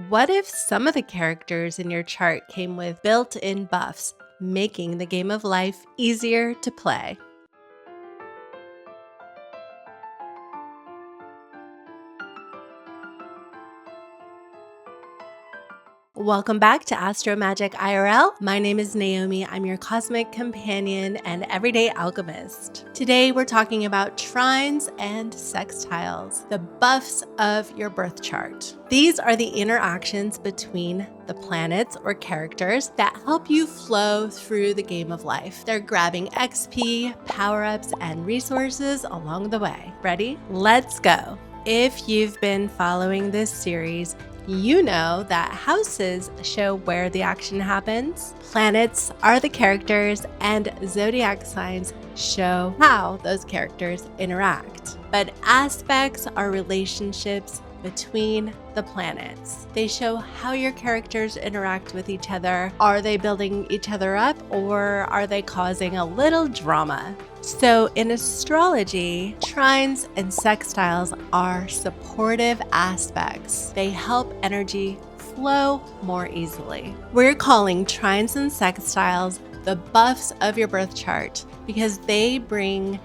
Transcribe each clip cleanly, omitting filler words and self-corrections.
What if some of the characters in your chart came with built-in buffs, making the game of life easier to play? Welcome back to AstroMagic IRL. My name is Naomi. I'm your cosmic companion and everyday alchemist. Today we're talking about trines and sextiles, the buffs of your birth chart. These are the interactions between the planets or characters that help you flow through the game of life. They're grabbing XP, power-ups, and resources along the way. Ready? Let's go. If you've been following this series, you know that houses show where the action happens, planets are the characters, and zodiac signs show how those characters interact. But aspects are relationships between the planets. They show how your characters interact with each other. Are they building each other up, or are they causing a little drama? So in astrology, trines and sextiles are supportive aspects. They help energy flow more easily. We're calling trines and sextiles the buffs of your birth chart because they bring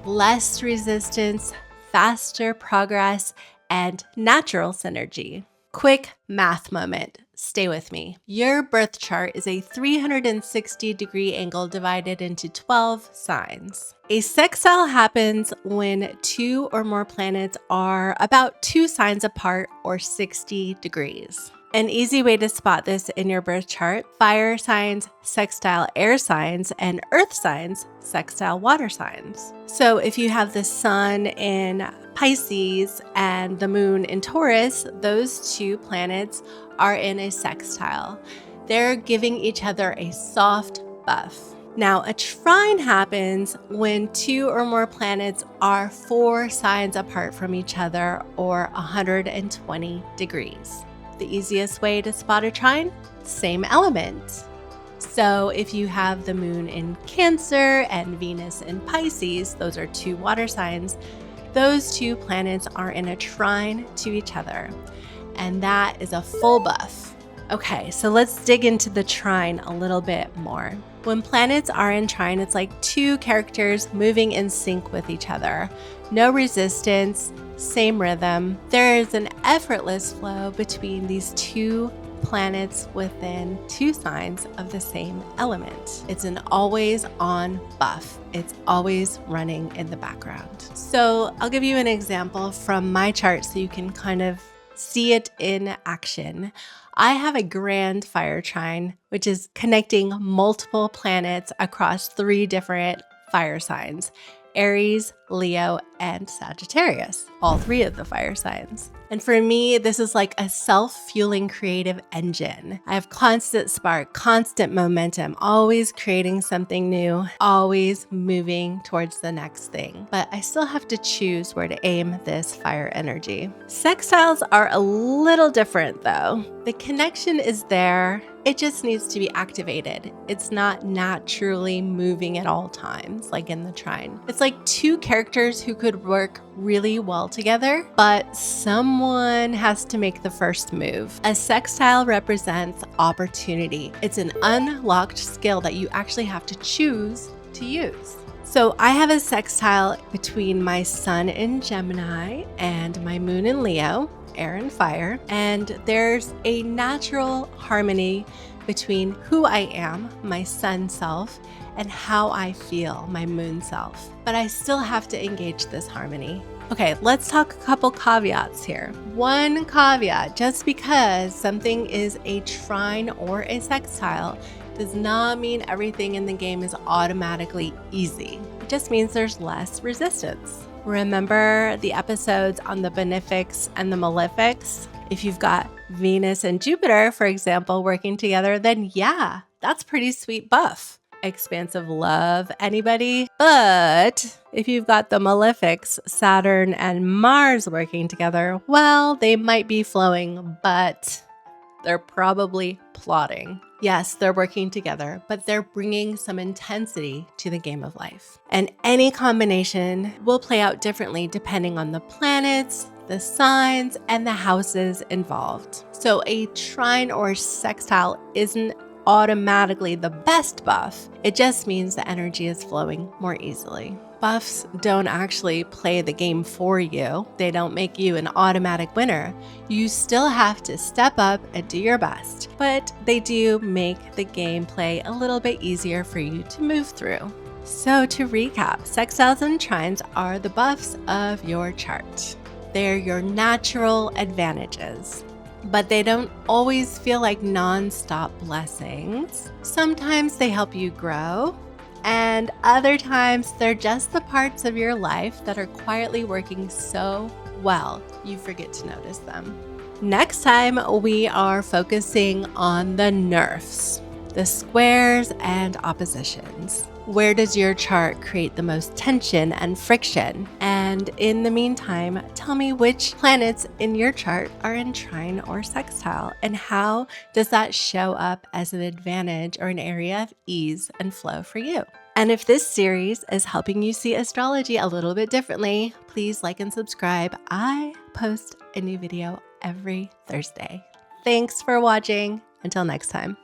less resistance, faster progress, and natural synergy. Quick math moment. Stay with me. Your birth chart is a 360-degree angle divided into 12 signs. A sextile happens when two or more planets are about 2 signs apart or 60 degrees. An easy way to spot this in your birth chart: fire signs, sextile air signs, and earth signs, sextile water signs. So if you have the sun in Pisces and the moon in Taurus, those two planets are in a sextile. They're giving each other a soft buff. Now, a trine happens when 2 or more planets are 4 signs apart from each other or 120 degrees. The easiest way to spot a trine? Same element. So if you have the moon in Cancer and Venus in Pisces, those are 2 water signs, those 2 planets are in a trine to each other, and that is a full buff. Okay, so let's dig into the trine a little bit more. When planets are in trine, it's like 2 characters moving in sync with each other. No resistance, same rhythm. There is an effortless flow between these 2 planets within 2 signs of the same element. It's an always on buff. It's always running in the background. So I'll give you an example from my chart so you can kind of see it in action. I have a grand fire trine, which is connecting multiple planets across 3 different fire signs: Aries, Leo, and Sagittarius, all 3 of the fire signs. And for me, this is like a self-fueling creative engine. I have constant spark, constant momentum, always creating something new, always moving towards the next thing. But I still have to choose where to aim this fire energy. Sextiles are a little different though. The connection is there. It just needs to be activated. It's not naturally moving at all times, like in the trine. It's like 2 characters who could work really well together, but someone has to make the first move. A sextile represents opportunity. It's an unlocked skill that you actually have to choose to use. So I have a sextile between my sun in Gemini and my moon in Leo, air and fire, and there's a natural harmony between who I am, my sun self, and how I feel, my moon self. But I still have to engage this harmony. Okay, let's talk a couple caveats here. One caveat: just because something is a trine or a sextile does not mean everything in the game is automatically easy. It just means there's less resistance. Remember the episodes on the benefics and the malefics? If you've got Venus and Jupiter, for example, working together, then yeah, that's pretty sweet buff. Expansive love, anybody? But if you've got the malefics, Saturn and Mars working together, well, they might be flowing, but they're probably plotting. Yes, they're working together, but they're bringing some intensity to the game of life. And any combination will play out differently depending on the planets, the signs, and the houses involved. So a trine or sextile isn't automatically the best buff. It just means the energy is flowing more easily. Buffs don't actually play the game for you. They don't make you an automatic winner. You still have to step up and do your best, but they do make the gameplay a little bit easier for you to move through. So to recap, sextiles and trines are the buffs of your chart. They're your natural advantages, but they don't always feel like non-stop blessings. Sometimes they help you grow, and other times they're just the parts of your life that are quietly working so well you forget to notice them. Next time, we are focusing on the Nerfs, the squares and oppositions. Where does your chart create the most tension and friction? And in the meantime, tell me which planets in your chart are in trine or sextile, and how does that show up as an advantage or an area of ease and flow for you? And if this series is helping you see astrology a little bit differently, please like and subscribe. I post a new video every Thursday. Thanks for watching. Until next time.